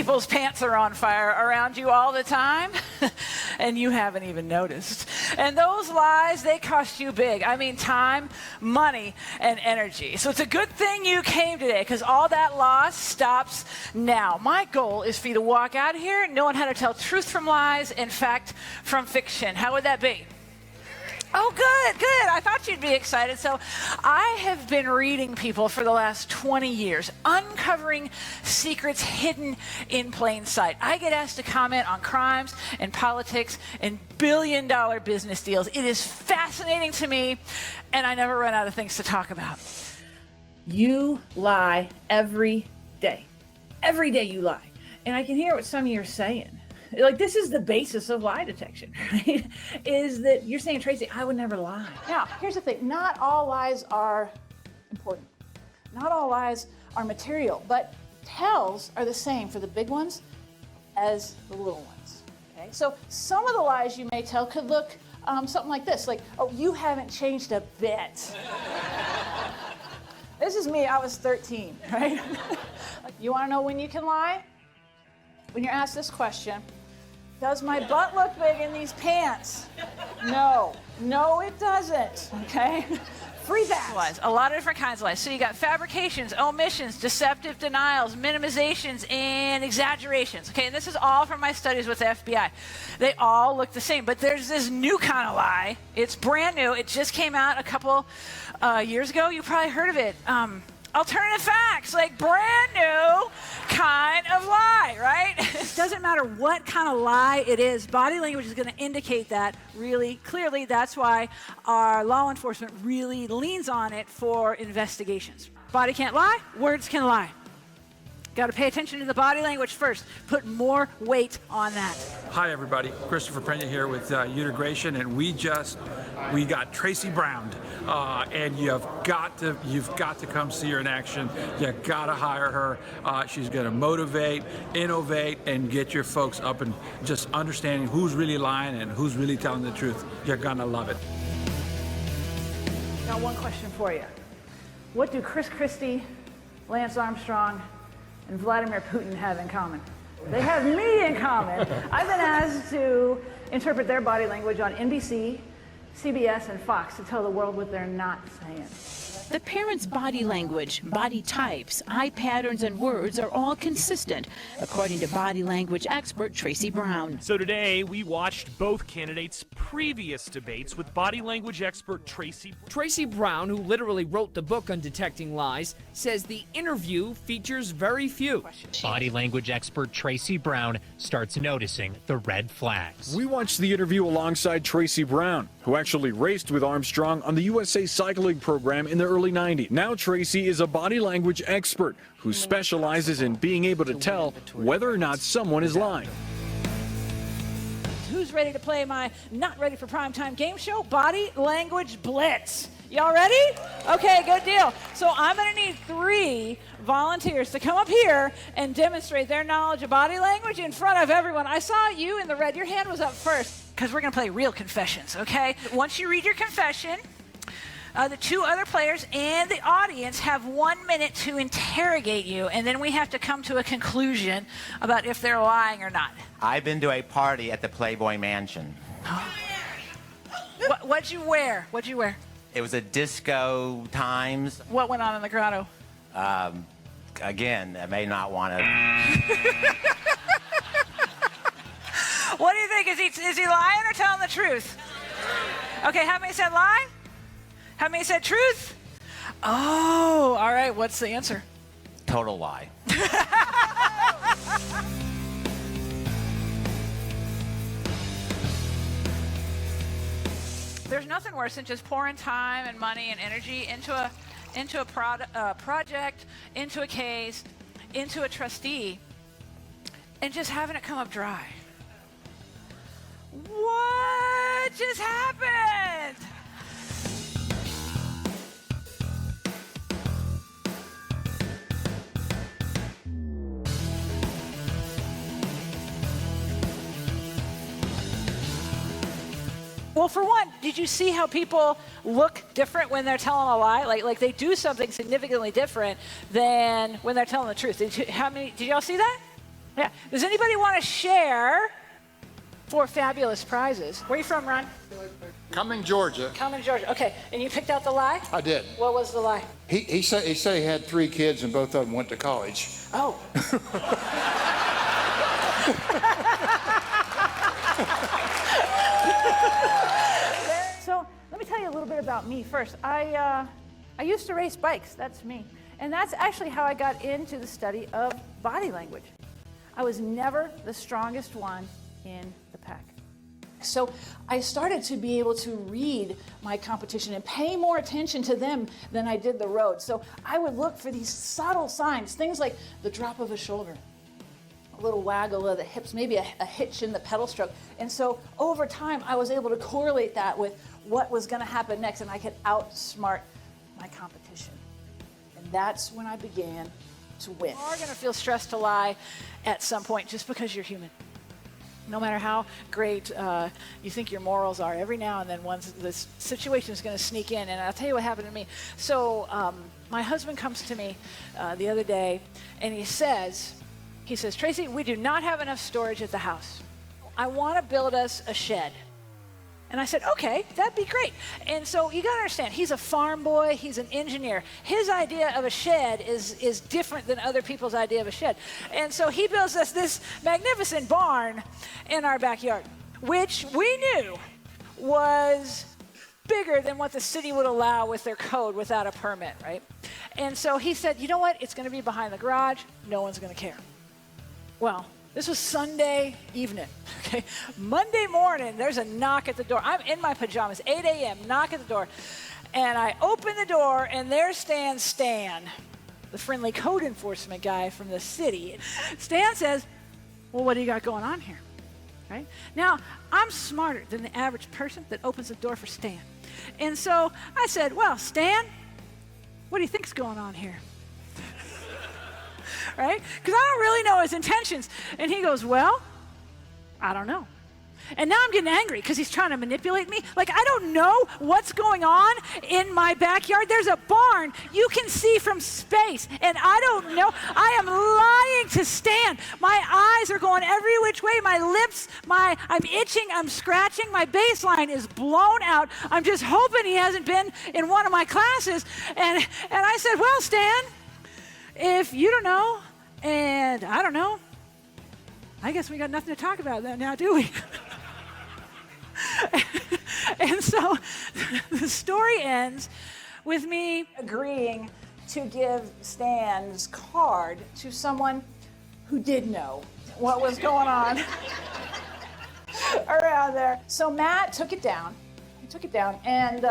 people's pants are on fire around you all the time, and you haven't even noticed. And those lies, they cost you big. I mean, time, money, and energy. So it's a good thing you came today, because all that loss stops now. My goal is for you to walk out of here knowing how to tell truth from lies and fact from fiction. How would that be? Oh, good, good. I thought you'd be excited. So I have been reading people for the last 20 years, uncovering secrets hidden in plain sight. I get asked to comment on crimes and politics and billion-dollar business deals. It is fascinating to me, and I never run out of things to talk about. You lie every day. Every day you lie. And I can hear what some of you are saying. Like, this is the basis of lie detection, right? Is that you're saying, Tracy, I would never lie. Now, here's the thing. Not all lies are important. Not all lies are material, but tells are the same for the big ones as the little ones, okay? So some of the lies you may tell could look something like this, like, oh, you haven't changed a bit. This is me, I was 13, right? Like, you wanna know when you can lie? When you're asked this question, does my butt look big in these pants? No, it doesn't, okay? Free that. Lies, a lot of different kinds of lies. So you got fabrications, omissions, deceptive denials, minimizations, and exaggerations, okay? And this is all from my studies with the FBI. They all look the same, but there's this new kind of lie. It's brand new. It just came out a couple years ago. You probably heard of it. Alternative facts, like brand new kind of lie, right? It doesn't matter what kind of lie it is. Body language is going to indicate that really clearly. That's why our law enforcement really leans on it for investigations. Body can't lie, words can lie. Got to pay attention to the body language first. Put more weight on that. Hi, everybody. Christopher Pena here with Integration, and we got Traci Brown, and you've got to come see her in action. You got to hire her. She's going to motivate, innovate, and get your folks up and just understanding who's really lying and who's really telling the truth. You're going to love it. Got one question for you. What do Chris Christie, Lance Armstrong, and Vladimir Putin have in common? They have me in common. I've been asked to interpret their body language on NBC, CBS, and FOX to tell the world what they're not saying. The parents' body language, body types, eye patterns, and words are all consistent, according to body language expert Traci Brown. So today, we watched both candidates' previous debates with body language expert Traci. Traci Brown, who literally wrote the book on detecting lies, says the interview features very few. Body language expert Traci Brown starts noticing the red flags. We watched the interview alongside Traci Brown, who actually raced with Armstrong on the USA Cycling program in the early 90s. Now Traci is a body language expert who specializes in being able to tell whether or not someone is lying. Who's ready to play my not ready for primetime game show, Body Language Blitz? Y'all ready? Okay, good deal. So I'm going to need 3 volunteers to come up here and demonstrate their knowledge of body language in front of everyone. I saw you in the red. Your hand was up first because we're going to play real confessions, okay? Once you read your confession, the 2 other players and the audience have 1 minute to interrogate you, and then we have to come to a conclusion about if they're lying or not. I've been to a party at the Playboy Mansion. What'd you wear? It was a disco times. What went on in the grotto? Again, I may not want to. What do you think? Is he lying or telling the truth? Okay, how many said lie? How many said truth? Oh, all right. What's the answer? Total lie. There's nothing worse than just pouring time and money and energy into a project, into a case, into a trustee, and just having it come up dry. What just happened? Well, for one, did you see how people look different when they're telling a lie? Like they do something significantly different than when they're telling the truth. Did y'all see that? Yeah. Does anybody want to share 4 fabulous prizes? Where are you from, Ron? Cumming, Georgia. Cumming, Georgia. Okay. And you picked out the lie? I did. What was the lie? He said he had 3 kids and both of them went to college. Oh. So let me tell you a little bit about me first. I used to race bikes. That's me. And that's actually how I got into the study of body language. I was never the strongest one in the pack. So I started to be able to read my competition and pay more attention to them than I did the road. So I would look for these subtle signs, things like the drop of a shoulder, a little waggle of the hips, maybe a hitch in the pedal stroke. And so over time, I was able to correlate that with what was going to happen next, and I could outsmart my competition. And that's when I began to win. You are going to feel stressed to lie at some point just because you're human. No matter how great you think your morals are, every now and then this situation is going to sneak in. And I'll tell you what happened to me. So my husband comes to me the other day, and he says, Tracy, we do not have enough storage at the house. I want to build us a shed. And I said, okay, that'd be great. And so you got to understand, he's a farm boy, he's an engineer. His idea of a shed is different than other people's idea of a shed. And so he builds us this magnificent barn in our backyard, which we knew was bigger than what the city would allow with their code without a permit, right? And so he said, you know what, it's going to be behind the garage, no one's going to care. Well, this was Sunday evening, okay? Monday morning, there's a knock at the door. I'm in my pajamas, 8 a.m., knock at the door. And I open the door, and there stands Stan, the friendly code enforcement guy from the city. Stan says, well, what do you got going on here? Right? Now, I'm smarter than the average person that opens the door for Stan. And so I said, well, Stan, what do you think's going on here? Right? Because I don't really know his intentions. And he goes, well, I don't know. And now I'm getting angry because he's trying to manipulate me. Like, I don't know what's going on in my backyard. There's a barn you can see from space, and I don't know. I am lying to Stan. My eyes are going every which way. My lips, I'm itching, I'm scratching. My baseline is blown out. I'm just hoping he hasn't been in one of my classes. And I said, well, Stan, if you don't know, and I don't know, I guess we got nothing to talk about now, do we? And so the story ends with me agreeing to give Stan's card to someone who did know what was going on around there. So Matt took it down. He took it down, and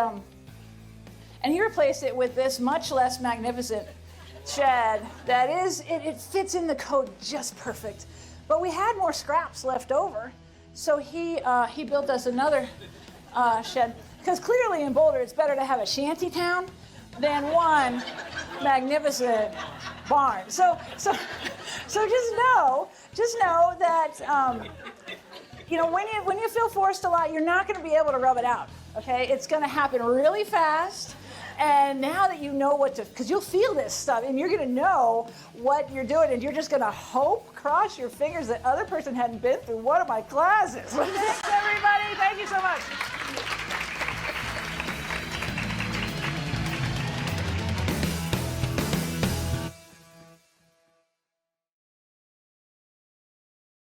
he replaced it with this much less magnificent shed that it fits in the code just perfect. But we had more scraps left over, so he built us another shed. Because clearly in Boulder, it's better to have a shanty town than one magnificent barn. So just know that when you feel forced to lie, you're not going to be able to rub it out. Okay, it's going to happen really fast. And now that you know because you'll feel this stuff, and you're going to know what you're doing, and you're just going to cross your fingers that other person hadn't been through one of my classes. Thanks, everybody. Thank you so much.